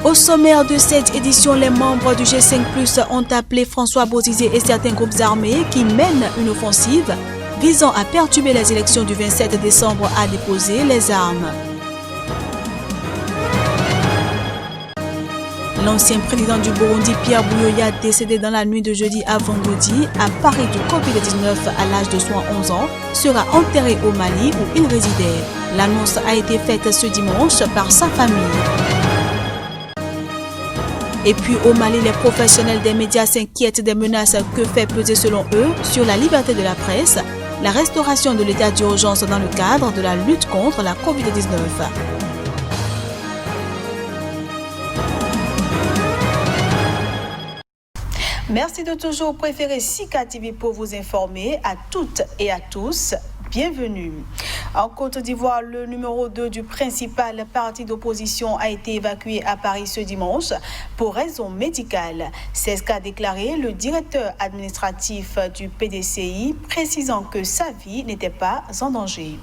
Au sommaire de cette édition, les membres du G5+, ont appelé François Bozizé et certains groupes armés qui mènent une offensive visant à perturber les élections du 27 décembre à déposer les armes. L'ancien président du Burundi, Pierre Buyoya, décédé dans la nuit de jeudi à vendredi à Paris du Covid-19 à l'âge de 71 ans, sera enterré au Mali où il résidait. L'annonce a été faite ce dimanche par sa famille. Et puis au Mali, les professionnels des médias s'inquiètent des menaces que fait peser selon eux sur la liberté de la presse la restauration de l'état d'urgence dans le cadre de la lutte contre la Covid-19. Merci de toujours préférer Sika TV pour vous informer à toutes et à tous. Bienvenue. En Côte d'Ivoire, le numéro 2 du principal parti d'opposition a été évacué à Paris ce dimanche pour raisons médicales. C'est ce qu'a déclaré le directeur administratif du PDCI, précisant que sa vie n'était pas en danger.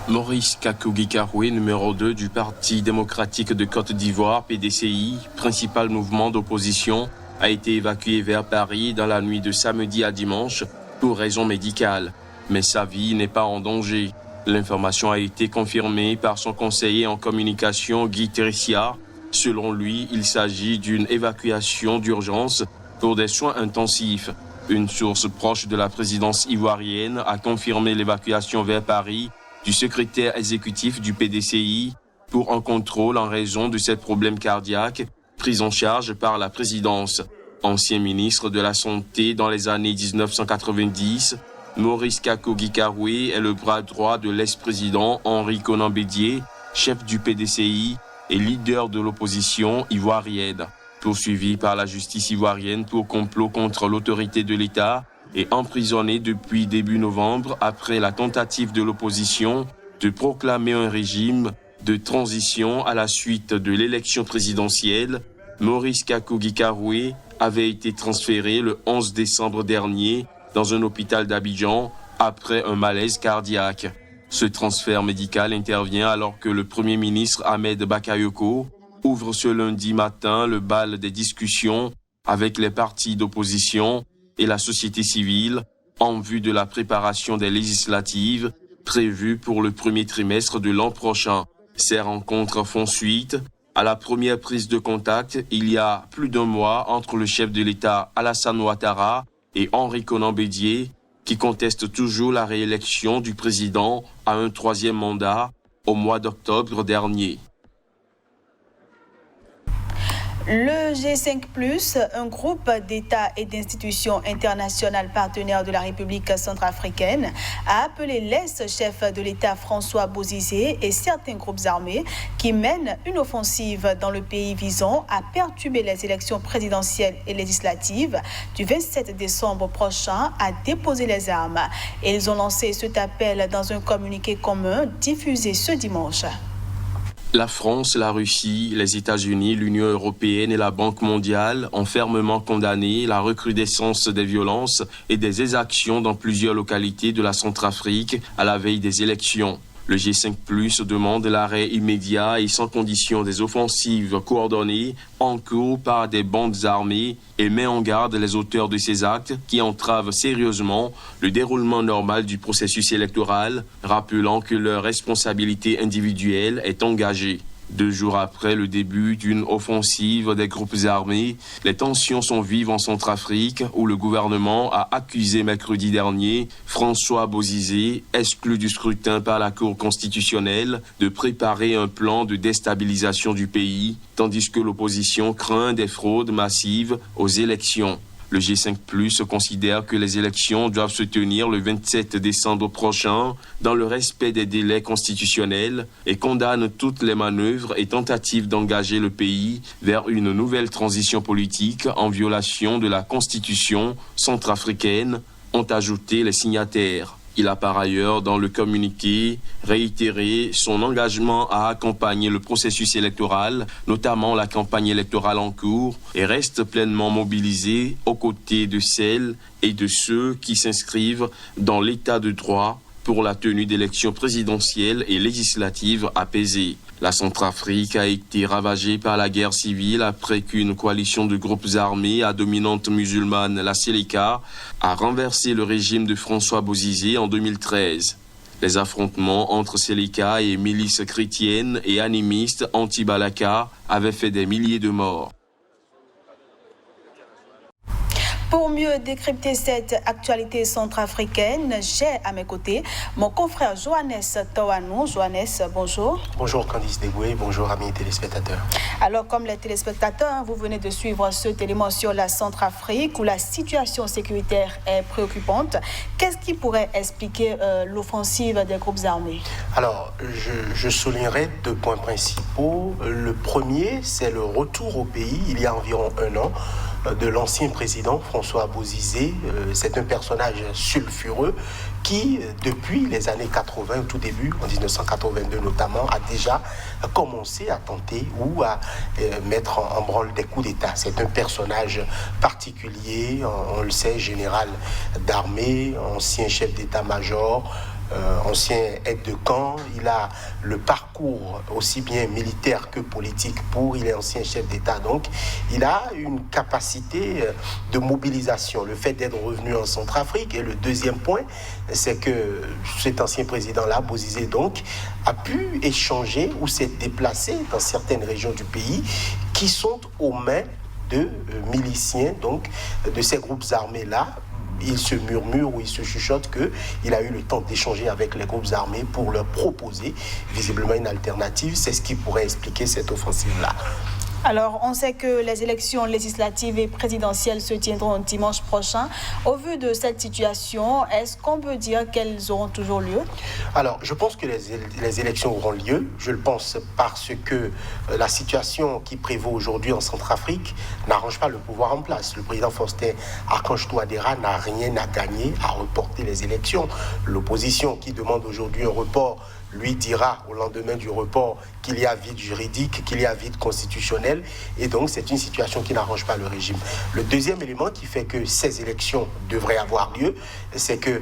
Maurice Kakogi-Karoué, numéro 2 du Parti démocratique de Côte d'Ivoire, PDCI, principal mouvement d'opposition, a été évacué vers Paris dans la nuit de samedi à dimanche pour raisons médicales. Mais sa vie n'est pas en danger. L'information a été confirmée par son conseiller en communication, Guy Théressia. Selon lui, il s'agit d'une évacuation d'urgence pour des soins intensifs. Une source proche de la présidence ivoirienne a confirmé l'évacuation vers Paris du secrétaire exécutif du PDCI pour un contrôle en raison de ses problèmes cardiaques pris en charge par la présidence. Ancien ministre de la Santé dans les années 1990, Maurice Kakogi-Karoué est le bras droit de l'ex-président Henri Konan Bédié, chef du PDCI et leader de l'opposition ivoirienne. Poursuivi par la justice ivoirienne pour complot contre l'autorité de l'État et emprisonné depuis début novembre après la tentative de l'opposition de proclamer un régime de transition à la suite de l'élection présidentielle, Maurice Kakogi-Karoué avait été transféré le 11 décembre dernier dans un hôpital d'Abidjan après un malaise cardiaque. Ce transfert médical intervient alors que le Premier ministre Ahmed Bakayoko ouvre ce lundi matin le bal des discussions avec les partis d'opposition et la société civile en vue de la préparation des législatives prévues pour le premier trimestre de l'an prochain. Ces rencontres font suite à la première prise de contact il y a plus d'un mois entre le chef de l'État Alassane Ouattara et Henri Konan Bédié, qui conteste toujours la réélection du président à un troisième mandat au mois d'octobre dernier. Le G5+, un groupe d'États et d'institutions internationales partenaires de la République centrafricaine, a appelé l'ex-chef de l'État François Bozizé et certains groupes armés qui mènent une offensive dans le pays visant à perturber les élections présidentielles et législatives du 27 décembre prochain à déposer les armes. Et ils ont lancé cet appel dans un communiqué commun diffusé ce dimanche. La France, la Russie, les États-Unis, l'Union européenne et la Banque mondiale ont fermement condamné la recrudescence des violences et des exactions dans plusieurs localités de la Centrafrique à la veille des élections. Le G5+ demande l'arrêt immédiat et sans condition des offensives coordonnées en cours par des bandes armées et met en garde les auteurs de ces actes qui entravent sérieusement le déroulement normal du processus électoral, rappelant que leur responsabilité individuelle est engagée. 2 jours après le début d'une offensive des groupes armés, les tensions sont vives en Centrafrique où le gouvernement a accusé mercredi dernier François Bozizé, exclu du scrutin par la Cour constitutionnelle, de préparer un plan de déstabilisation du pays, tandis que l'opposition craint des fraudes massives aux élections. Le G5+ considère que les élections doivent se tenir le 27 décembre prochain dans le respect des délais constitutionnels et condamne toutes les manœuvres et tentatives d'engager le pays vers une nouvelle transition politique en violation de la Constitution centrafricaine, ont ajouté les signataires. Il a par ailleurs, dans le communiqué, réitéré son engagement à accompagner le processus électoral, notamment la campagne électorale en cours, et reste pleinement mobilisé aux côtés de celles et de ceux qui s'inscrivent dans l'état de droit pour la tenue d'élections présidentielles et législatives apaisées. La Centrafrique a été ravagée par la guerre civile après qu'une coalition de groupes armés à dominante musulmane, la Seleka, a renversé le régime de François Bozizé en 2013. Les affrontements entre Seleka et milices chrétiennes et animistes anti-Balaka avaient fait des milliers de morts. Pour mieux décrypter cette actualité centrafricaine, j'ai à mes côtés mon confrère Johannes Tawanou. Johannes, bonjour. Bonjour Candice Degoué, bonjour amis téléspectateurs. Alors comme les téléspectateurs, vous venez de suivre ce élément sur la Centrafrique où la situation sécuritaire est préoccupante. Qu'est-ce qui pourrait expliquer l'offensive des groupes armés? Alors, je soulignerai 2 points principaux. Le premier, c'est le retour au pays, il y a environ 1 an, de l'ancien président François Bozizé. C'est un personnage sulfureux qui, depuis les années 80, au tout début, en 1982 notamment, a déjà commencé à tenter ou à mettre en branle des coups d'État. C'est un personnage particulier, on le sait, général d'armée, ancien chef d'état-major, ancien aide de camp. Il a le parcours aussi bien militaire que politique il est ancien chef d'État, donc il a une capacité de mobilisation, le fait d'être revenu en Centrafrique. Et le deuxième point, c'est que cet ancien président-là, Bozizé donc, a pu échanger ou s'est déplacé dans certaines régions du pays qui sont aux mains de miliciens, donc de ces groupes armés-là. Il se murmure ou il se chuchote qu'il a eu le temps d'échanger avec les groupes armés pour leur proposer visiblement une alternative. C'est ce qui pourrait expliquer cette offensive-là. Alors, on sait que les élections législatives et présidentielles se tiendront dimanche prochain. Au vu de cette situation, est-ce qu'on peut dire qu'elles auront toujours lieu? Alors, je pense que les élections auront lieu. Je le pense parce que la situation qui prévaut aujourd'hui en Centrafrique n'arrange pas le pouvoir en place. Le président Faustin Archange Touadéra n'a rien à gagner à reporter les élections. L'opposition qui demande aujourd'hui un report lui dira au lendemain du report qu'il y a vide juridique, qu'il y a vide constitutionnel, et donc c'est une situation qui n'arrange pas le régime. Le deuxième élément qui fait que ces élections devraient avoir lieu, c'est que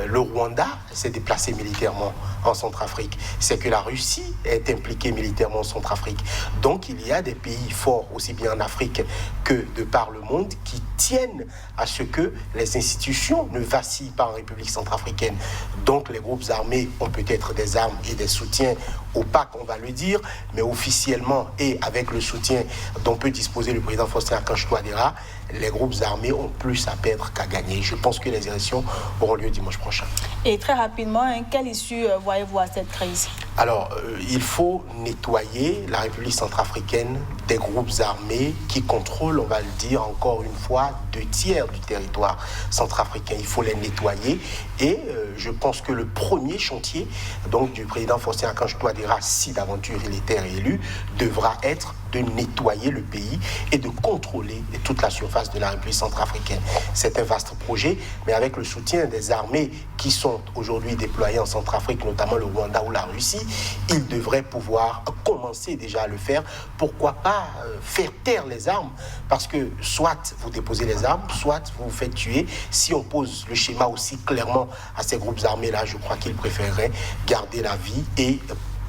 le Rwanda s'est déplacé militairement en Centrafrique, c'est que la Russie est impliquée militairement en Centrafrique. Donc il y a des pays forts, aussi bien en Afrique que de par le monde, qui tiennent à ce que les institutions ne vacillent pas en République centrafricaine. Donc les groupes armés ont peut-être des armes et des soutiens opaques, on va le dire, mais officiellement et avec le soutien dont peut disposer le président Faustin Archange Touadéra, les groupes armés ont plus à perdre qu'à gagner. Je pense que les élections auront lieu dimanche prochain. Et très rapidement, quelle issue voyez-vous à cette crise? Alors, il faut nettoyer la République centrafricaine des groupes armés qui contrôlent, on va le dire encore une fois, 2/3 du territoire centrafricain. Il faut les nettoyer et je pense que le premier chantier donc, du président Faustin Archange Touadéra, si d'aventure il était réélu, devra être de nettoyer le pays et de contrôler toute la surface de la République centrafricaine. C'est un vaste projet, mais avec le soutien des armées qui sont aujourd'hui déployées en Centrafrique, notamment le Rwanda ou la Russie, ils devraient pouvoir commencer déjà à le faire. Pourquoi pas faire taire les armes? Parce que soit vous déposez les armes, soit vous vous faites tuer. Si on pose le schéma aussi clairement à ces groupes armés-là, je crois qu'ils préféreraient garder la vie et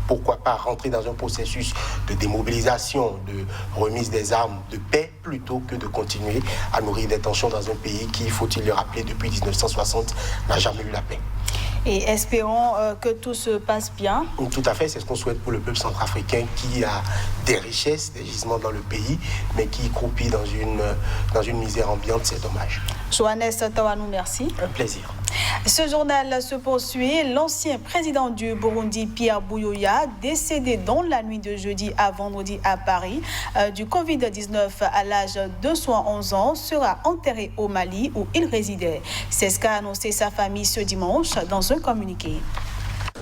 pourquoi pas rentrer dans un processus de démobilisation, de remise des armes, de paix, plutôt que de continuer à nourrir des tensions dans un pays qui, faut-il le rappeler, depuis 1960, n'a jamais eu la paix. Et espérons que tout se passe bien. Tout à fait, c'est ce qu'on souhaite pour le peuple centrafricain qui a des richesses, des gisements dans le pays, mais qui croupit dans une misère ambiante, c'est dommage. Johannes Tawanou, merci. Un plaisir. Ce journal se poursuit. L'ancien président du Burundi, Pierre Buyoya, décédé dans la nuit de jeudi à vendredi à Paris du Covid-19 à l'âge de 111 ans, sera enterré au Mali où il résidait. C'est ce qu'a annoncé sa famille ce dimanche dans un communiqué.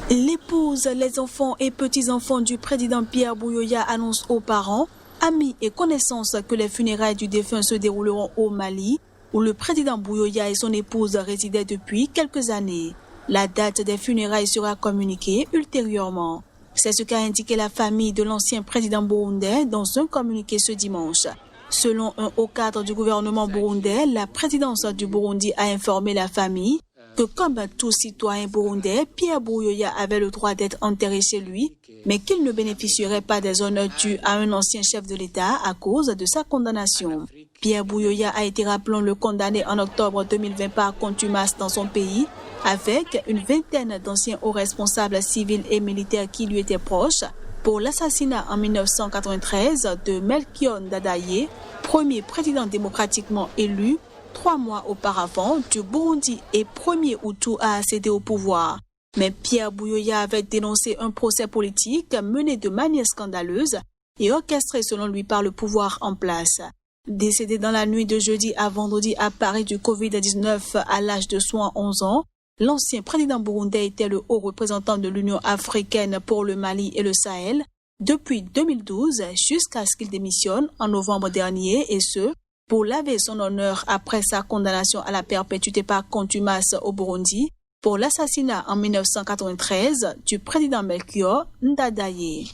L'épouse, les enfants et petits-enfants du président Pierre Buyoya annoncent aux parents, amis et connaissances que les funérailles du défunt se dérouleront au Mali, où le président Buyoya et son épouse résidaient depuis quelques années. La date des funérailles sera communiquée ultérieurement. C'est ce qu'a indiqué la famille de l'ancien président burundais dans un communiqué ce dimanche. Selon un haut cadre du gouvernement burundais, la présidence du Burundi a informé la famille que comme tout citoyen burundais, Pierre Buyoya avait le droit d'être enterré chez lui, mais qu'il ne bénéficierait pas des honneurs dus à un ancien chef de l'État à cause de sa condamnation. Pierre Buyoya a été, rappelons-le, condamné en octobre 2020 par contumace dans son pays, avec une vingtaine d'anciens hauts responsables civils et militaires qui lui étaient proches, pour l'assassinat en 1993 de Melchior Ndadaye, premier président démocratiquement élu 3 mois auparavant du Burundi et premier Hutu à accéder au pouvoir. Mais Pierre Buyoya avait dénoncé un procès politique mené de manière scandaleuse et orchestré selon lui par le pouvoir en place. Décédé dans la nuit de jeudi à vendredi à Paris du Covid-19 à l'âge de 71 ans, l'ancien président burundais était le haut représentant de l'Union africaine pour le Mali et le Sahel depuis 2012 jusqu'à ce qu'il démissionne en novembre dernier, et ce, pour laver son honneur après sa condamnation à la perpétuité par contumace au Burundi pour l'assassinat en 1993 du président Melchior Ndadaye.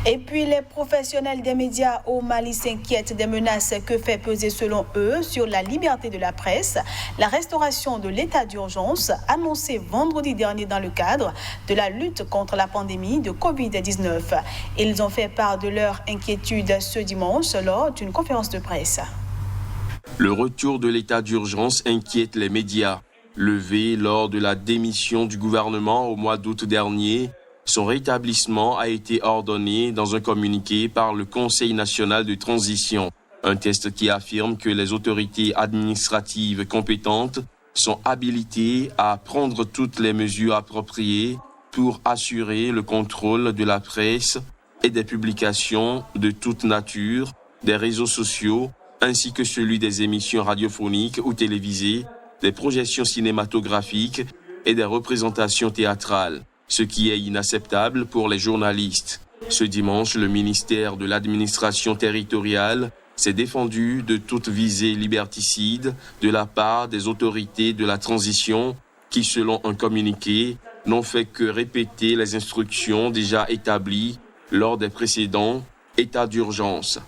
Et puis, les professionnels des médias au Mali s'inquiètent des menaces que fait peser, selon eux, sur la liberté de la presse la restauration de l'état d'urgence annoncé vendredi dernier dans le cadre de la lutte contre la pandémie de Covid-19. Ils ont fait part de leur inquiétude ce dimanche lors d'une conférence de presse. Le retour de l'état d'urgence inquiète les médias. Levé lors de la démission du gouvernement au mois d'août dernier, son rétablissement a été ordonné dans un communiqué par le Conseil national de transition, un texte qui affirme que les autorités administratives compétentes sont habilitées à prendre toutes les mesures appropriées pour assurer le contrôle de la presse et des publications de toute nature, des réseaux sociaux, ainsi que celui des émissions radiophoniques ou télévisées, des projections cinématographiques et des représentations théâtrales, ce qui est inacceptable pour les journalistes. Ce dimanche, le ministère de l'administration territoriale s'est défendu de toute visée liberticide de la part des autorités de la transition qui, selon un communiqué, n'ont fait que répéter les instructions déjà établies lors des précédents états d'urgence.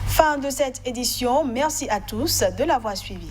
Fin de cette édition. Merci à tous de l'avoir suivi.